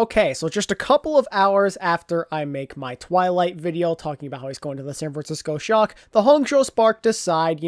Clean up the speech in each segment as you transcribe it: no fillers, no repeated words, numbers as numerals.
Okay, so just a couple of hours after I make my Twilight video talking about how he's going to the San Francisco Shock, the Hangzhou Spark decide,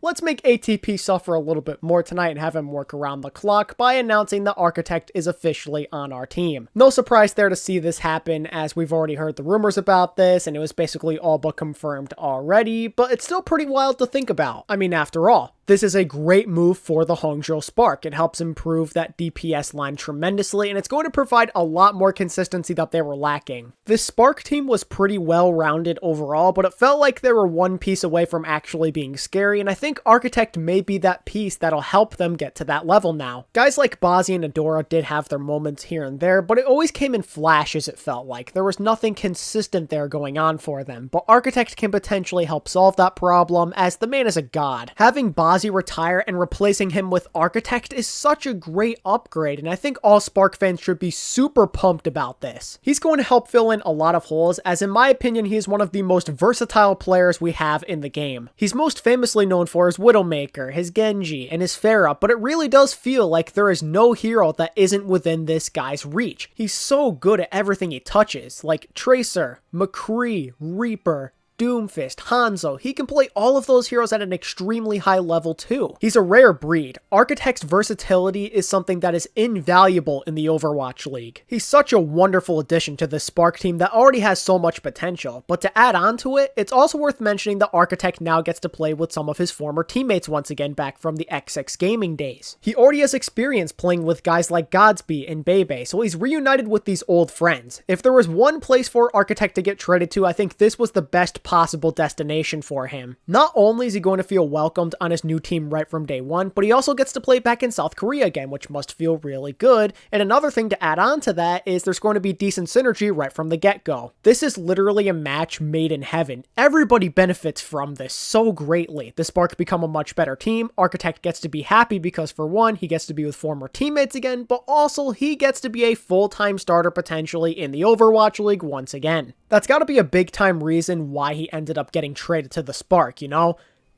let's make ATP suffer a little bit more tonight and have him work around the clock by announcing the Architect is officially on our team. No surprise there to see this happen, as we've already heard the rumors about this, and it was basically all but confirmed already, but it's still pretty wild to think about. I mean, after all, this is a great move for the Hangzhou Spark. It helps improve that DPS line tremendously, and it's going to provide a lot more consistency that they were lacking. This Spark team was pretty well-rounded overall, but it felt like they were one piece away from actually being scary, and I think Architect may be that piece that'll help them get to that level now. Guys like Bazzi and Adora did have their moments here and there, but it always came in flashes, it felt like. There was nothing consistent there going on for them, but Architect can potentially help solve that problem, as the man is a god. Having Bazzi retire and replacing him with Architect is such a great upgrade, and I think all Spark fans should be super pumped about this. He's going to help fill in a lot of holes, as in my opinion he is one of the most versatile players we have in the game. He's most famously known for his Widowmaker, his Genji, and his Pharah, but it really does feel like there is no hero that isn't within this guy's reach. He's so good at everything he touches, like Tracer, McCree, Reaper, Doomfist, Hangzhou. He can play all of those heroes at an extremely high level too. He's a rare breed. Architect's versatility is something that is invaluable in the Overwatch League. He's such a wonderful addition to this Spark team that already has so much potential, but to add on to it, it's also worth mentioning that Architect now gets to play with some of his former teammates once again back from the XX gaming days. He already has experience playing with guys like Godsby and Bebe, so he's reunited with these old friends. If there was one place for Architect to get traded to, I think this was the best possible destination for him. Not only is he going to feel welcomed on his new team right from day one, but he also gets to play back in South Korea again, which must feel really good. And another thing to add on to that is there's going to be decent synergy right from the get-go. This is literally a match made in heaven. Everybody benefits from this so greatly. The Spark become a much better team. Architect gets to be happy because, for one, he gets to be with former teammates again, but also he gets to be a full-time starter potentially in the Overwatch League once again. That's got to be a big-time reason why he ended up getting traded to the Spark,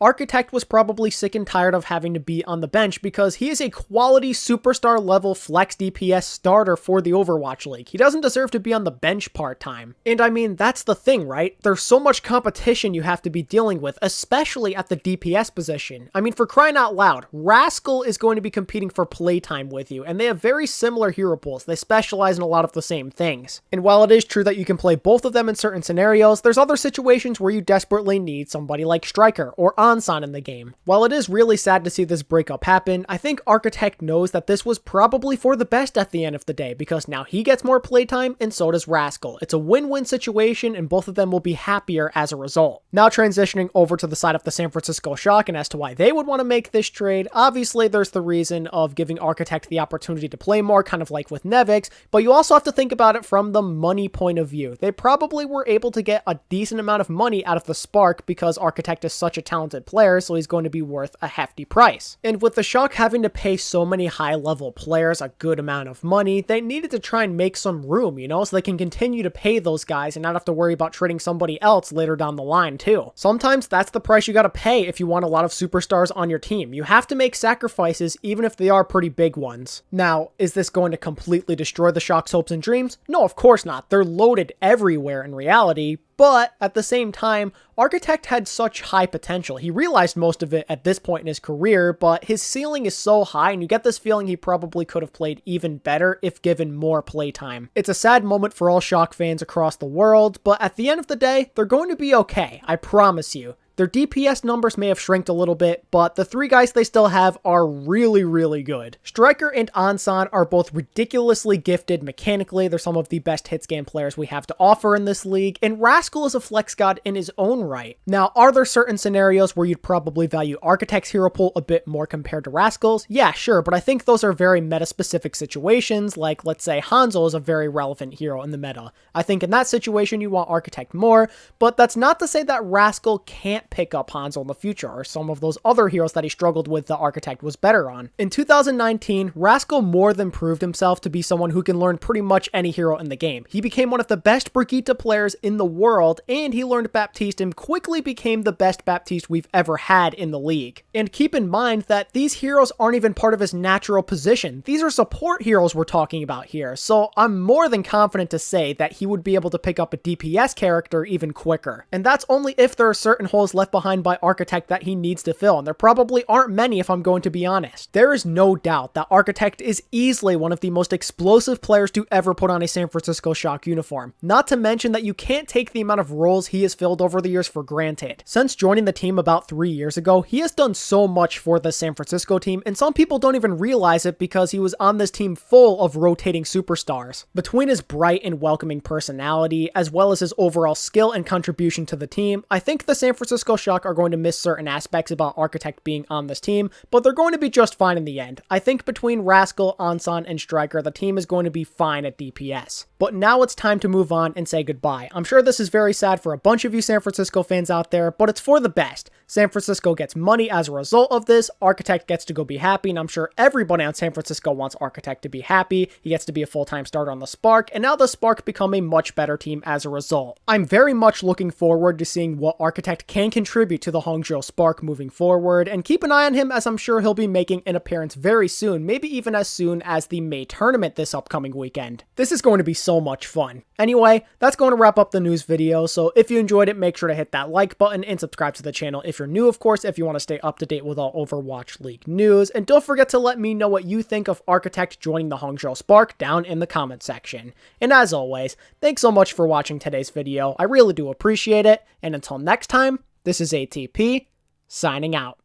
Architect was probably sick and tired of having to be on the bench because he is a quality superstar level flex DPS starter for the Overwatch League. He doesn't deserve to be on the bench part-time. And I mean, that's the thing, right? There's so much competition you have to be dealing with, especially at the DPS position. I mean, for crying out loud, Rascal is going to be competing for playtime with you, and they have very similar hero pools. They specialize in a lot of the same things. And while it is true that you can play both of them in certain scenarios, there's other situations where you desperately need somebody like Striker or Ansan in the game. While it is really sad to see this breakup happen, I think Architect knows that this was probably for the best at the end of the day, because now he gets more playtime and so does Rascal. It's a win-win situation and both of them will be happier as a result. Now transitioning over to the side of the San Francisco Shock and as to why they would want to make this trade, obviously there's the reason of giving Architect the opportunity to play more, kind of like with Nevix, but you also have to think about it from the money point of view. They probably were able to get a decent amount of money out of the Spark because Architect is such a talented player, so he's going to be worth a hefty price. And with the Shock having to pay so many high-level players a good amount of money, they needed to try and make some room, so they can continue to pay those guys and not have to worry about trading somebody else later down the line too. Sometimes that's the price you gotta pay if you want a lot of superstars on your team. You have to make sacrifices even if they are pretty big ones. Now, is this going to completely destroy the Shock's hopes and dreams? No, of course not. They're loaded everywhere in reality, but at the same time, Architect had such high potential. He realized most of it at this point in his career, but his ceiling is so high and you get this feeling he probably could have played even better if given more playtime. It's a sad moment for all Shock fans across the world, but at the end of the day, they're going to be okay, I promise you. Their DPS numbers may have shrinked a little bit, but the three guys they still have are really, really good. Striker and Ansan are both ridiculously gifted mechanically. They're some of the best hitscan players we have to offer in this league, and Rascal is a flex god in his own right. Now, are there certain scenarios where you'd probably value Architect's hero pool a bit more compared to Rascal's? Yeah, sure, but I think those are very meta-specific situations, like, let's say, Hangzhou is a very relevant hero in the meta. I think in that situation you want Architect more, but that's not to say that Rascal can't can't pick up Hangzhou in the future, or some of those other heroes that he struggled with the Architect was better on. In 2019, Rascal more than proved himself to be someone who can learn pretty much any hero in the game. He became one of the best Brigitte players in the world, and he learned Baptiste and quickly became the best Baptiste we've ever had in the league. And keep in mind that these heroes aren't even part of his natural position. These are support heroes we're talking about here, so I'm more than confident to say that he would be able to pick up a DPS character even quicker. And that's only if there are certain holes left behind by Architect that he needs to fill, and there probably aren't many if I'm going to be honest. There is no doubt that Architect is easily one of the most explosive players to ever put on a San Francisco Shock uniform. Not to mention that you can't take the amount of roles he has filled over the years for granted. Since joining the team about 3 years ago, he has done so much for the San Francisco team, and some people don't even realize it because he was on this team full of rotating superstars. Between his bright and welcoming personality, as well as his overall skill and contribution to the team, I think the San Francisco Shock are going to miss certain aspects about Architect being on this team, but they're going to be just fine in the end. I think between Rascal, Ansan, and Striker, the team is going to be fine at DPS. But now it's time to move on and say goodbye. I'm sure this is very sad for a bunch of you San Francisco fans out there, but it's for the best. San Francisco gets money as a result of this, Architect gets to go be happy, and I'm sure everybody on San Francisco wants Architect to be happy. He gets to be a full-time starter on the Spark, and now the Spark become a much better team as a result. I'm very much looking forward to seeing what Architect can contribute to the Hangzhou Spark moving forward, and keep an eye on him as I'm sure he'll be making an appearance very soon, maybe even as soon as the May tournament this upcoming weekend. This is going to be so much fun. Anyway, that's going to wrap up the news video, so if you enjoyed it, make sure to hit that like button and subscribe to the channel if you're new, of course, if you want to stay up to date with all Overwatch League news, and don't forget to let me know what you think of Architect joining the Hangzhou Spark down in the comment section. And as always, thanks so much for watching today's video, I really do appreciate it, and until next time, this is ATP, signing out.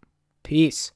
Peace.